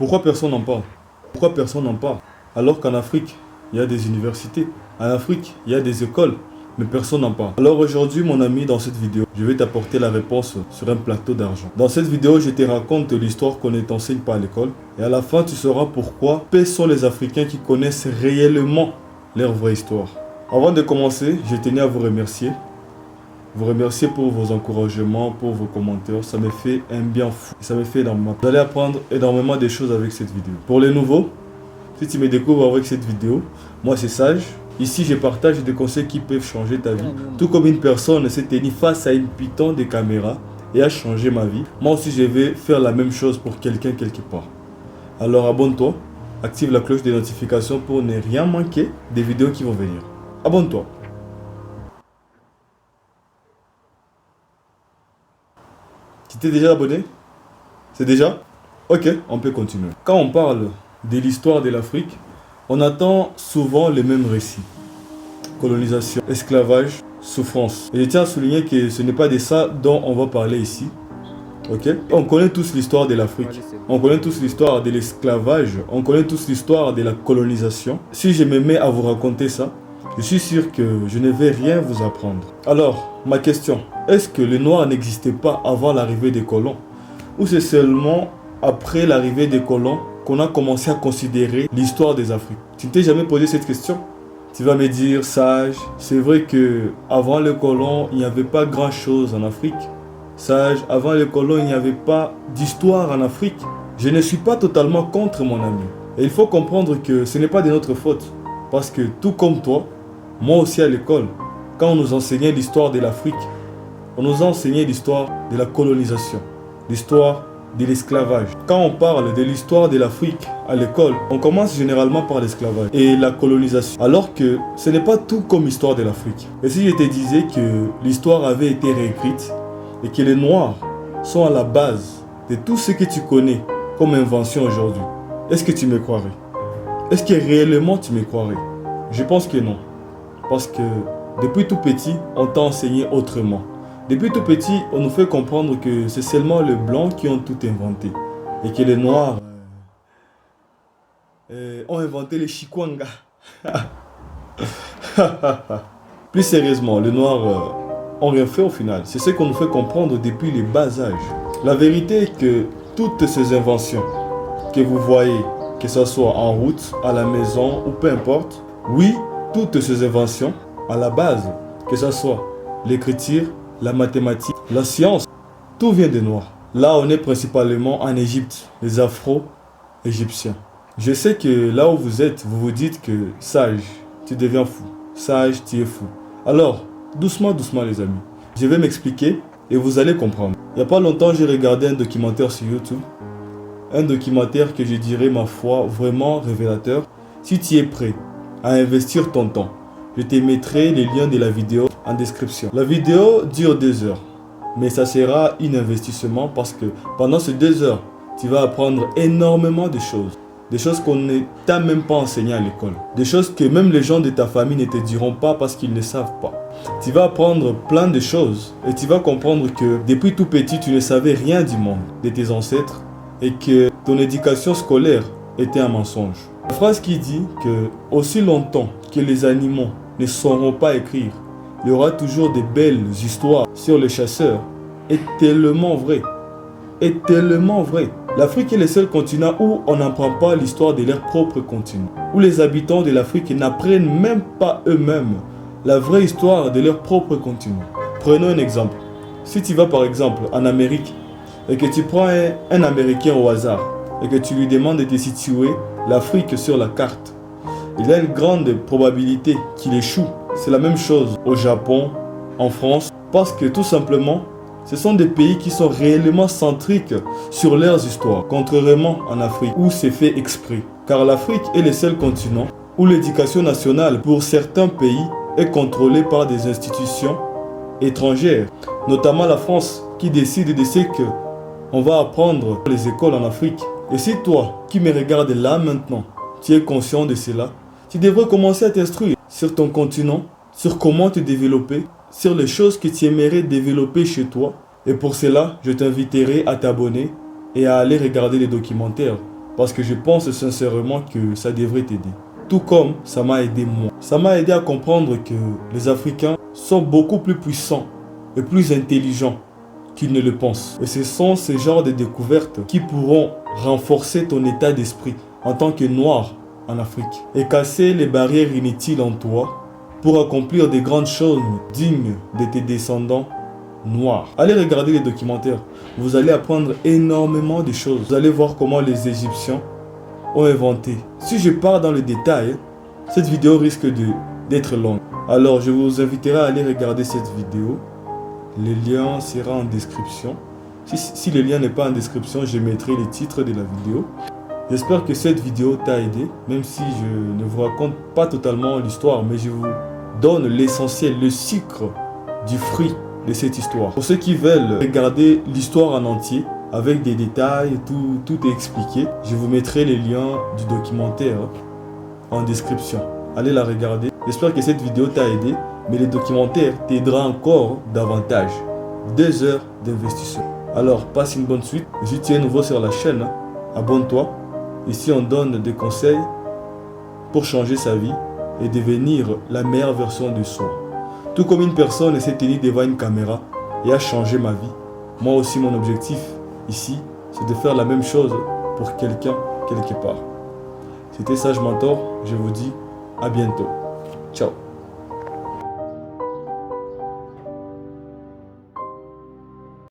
Pourquoi personne n'en parle? Pourquoi personne n'en parle? Alors qu'en Afrique, il y a des universités. En Afrique, il y a des écoles. Mais personne n'en parle. Alors aujourd'hui, mon ami, dans cette vidéo, je vais t'apporter la réponse sur un plateau d'argent. Dans cette vidéo, je te raconte l'histoire qu'on ne t'enseigne pas à l'école. Et à la fin, tu sauras pourquoi quels sont les Africains qui connaissent réellement leur vraie histoire. Avant de commencer, je tenais à vous remercier. Vous remercier pour vos encouragements, pour vos commentaires. Ça me fait un bien fou. Ça me fait énormément. Vous allez apprendre énormément de choses avec cette vidéo. Pour les nouveaux, si tu me découvres avec cette vidéo, moi c'est Sage. Ici, je partage des conseils qui peuvent changer ta vie. Tout comme une personne s'est tenue face à une piton de caméra et a changé ma vie, moi aussi je vais faire la même chose pour quelqu'un quelque part. Alors abonne-toi, active la cloche des notifications pour ne rien manquer des vidéos qui vont venir. Abonne-toi. Tu t'es déjà abonné? C'est déjà? Ok, on peut continuer. Quand on parle de l'histoire de l'Afrique, on attend souvent les mêmes récits. Colonisation, esclavage, souffrance. Et je tiens à souligner que ce n'est pas de ça dont on va parler ici. Ok? On connaît tous l'histoire de l'Afrique. On connaît tous l'histoire de l'esclavage. On connaît tous l'histoire de la colonisation. Si je me mets à vous raconter ça, je suis sûr que je ne vais rien vous apprendre. Alors, ma question, est-ce que le noir n'existait pas avant l'arrivée des colons? Ou c'est seulement après l'arrivée des colons qu'on a commencé à considérer l'histoire des Afriques? Tu ne t'es jamais posé cette question? Tu vas me dire, Sage, c'est vrai que avant les colons, il n'y avait pas grand-chose en Afrique. Sage, avant les colons, il n'y avait pas d'histoire en Afrique. Je ne suis pas totalement contre, mon ami. Et il faut comprendre que ce n'est pas de notre faute. Parce que tout comme toi, moi aussi à l'école, quand on nous enseignait l'histoire de l'Afrique, on nous a enseigné l'histoire de la colonisation, l'histoire de l'esclavage. Quand on parle de l'histoire de l'Afrique à l'école, on commence généralement par l'esclavage et la colonisation. Alors que ce n'est pas tout comme l'histoire de l'Afrique. Et si je te disais que l'histoire avait été réécrite et que les Noirs sont à la base de tout ce que tu connais comme invention aujourd'hui, est-ce que tu me croirais? Est-ce que réellement tu me croirais? Je pense que non. Parce que depuis tout petit, on t'a enseigné autrement. Depuis tout petit, on nous fait comprendre que c'est seulement les Blancs qui ont tout inventé. Et que les Noirs ont inventé les Chikwanga. Plus sérieusement, les Noirs ont rien fait au final. C'est ce qu'on nous fait comprendre depuis les bas âges. La vérité est que toutes ces inventions que vous voyez, que ce soit en route, à la maison ou peu importe, oui, toutes ces inventions, à la base, que ce soit l'écriture, la mathématique, la science, tout vient des Noirs. Là, on est principalement en Égypte, les Afro-Égyptiens. Je sais que là où vous êtes, vous vous dites que Sage, tu deviens fou. Sage, tu es fou. Alors, doucement, doucement les amis. Je vais m'expliquer et vous allez comprendre. Il n'y a pas longtemps, j'ai regardé un documentaire sur YouTube. Un documentaire que je dirais, ma foi, vraiment révélateur. Si tu es prêt à investir ton temps, je te mettrai les liens de la vidéo en description. La vidéo dure 2 heures, mais ça sera un investissement parce que pendant ces 2 heures, tu vas apprendre énormément de choses. Des choses qu'on ne t'a même pas enseignées à l'école. Des choses que même les gens de ta famille ne te diront pas parce qu'ils ne savent pas. Tu vas apprendre plein de choses et tu vas comprendre que depuis tout petit, tu ne savais rien du monde, de tes ancêtres et que ton éducation scolaire était un mensonge. La phrase qui dit que aussi longtemps que les animaux ne sauront pas écrire, il y aura toujours de belles histoires sur les chasseurs est tellement vrai. Est tellement vrai. L'Afrique est le seul continent où on n'apprend pas l'histoire de leur propre continent. Où les habitants de l'Afrique n'apprennent même pas eux-mêmes la vraie histoire de leur propre continent. Prenons un exemple. Si tu vas par exemple en Amérique et que tu prends un Américain au hasard et que tu lui demandes de te situer l'Afrique sur la carte, il y a une grande probabilité qu'il échoue. C'est la même chose au Japon, en France, parce que tout simplement, ce sont des pays qui sont réellement centriques sur leurs histoires, contrairement en Afrique où c'est fait exprès. Car l'Afrique est le seul continent où l'éducation nationale pour certains pays est contrôlée par des institutions étrangères, notamment la France qui décide de ce que on va apprendre dans les écoles en Afrique. Et si toi, qui me regardes là maintenant, tu es conscient de cela, tu devrais commencer à t'instruire sur ton continent, sur comment te développer, sur les choses que tu aimerais développer chez toi. Et pour cela, je t'inviterai à t'abonner et à aller regarder les documentaires parce que je pense sincèrement que ça devrait t'aider. Tout comme ça m'a aidé moi. Ça m'a aidé à comprendre que les Africains sont beaucoup plus puissants et plus intelligents qu'ils ne le pensent. Et ce sont ces genres de découvertes qui pourront renforcer ton état d'esprit en tant que noir en Afrique et casser les barrières inutiles en toi pour accomplir des grandes choses dignes de tes descendants noirs. Allez regarder les documentaires, vous allez apprendre énormément de choses. Vous allez voir comment les Égyptiens ont inventé. Si je pars dans le détail, cette vidéo risque d'être longue. Alors je vous inviterai à aller regarder cette vidéo. Le lien sera en description. Si le lien n'est pas en description, je mettrai les titres de la vidéo. J'espère que cette vidéo t'a aidé, même si je ne vous raconte pas totalement l'histoire, mais je vous donne l'essentiel, le sucre du fruit de cette histoire. Pour ceux qui veulent regarder l'histoire en entier, avec des détails, tout est expliqué, je vous mettrai les liens du documentaire en description. Allez la regarder. J'espère que cette vidéo t'a aidé, mais le documentaire t'aidera encore davantage. 2 heures d'investissement. Alors, passe une bonne suite. Si tu es nouveau sur la chaîne, abonne-toi. Ici, on donne des conseils pour changer sa vie et devenir la meilleure version de soi. Tout comme une personne s'est tenue devant une caméra et a changé ma vie. Moi aussi, mon objectif ici, c'est de faire la même chose pour quelqu'un quelque part. C'était Sage Mentor. Je vous dis à bientôt. Ciao.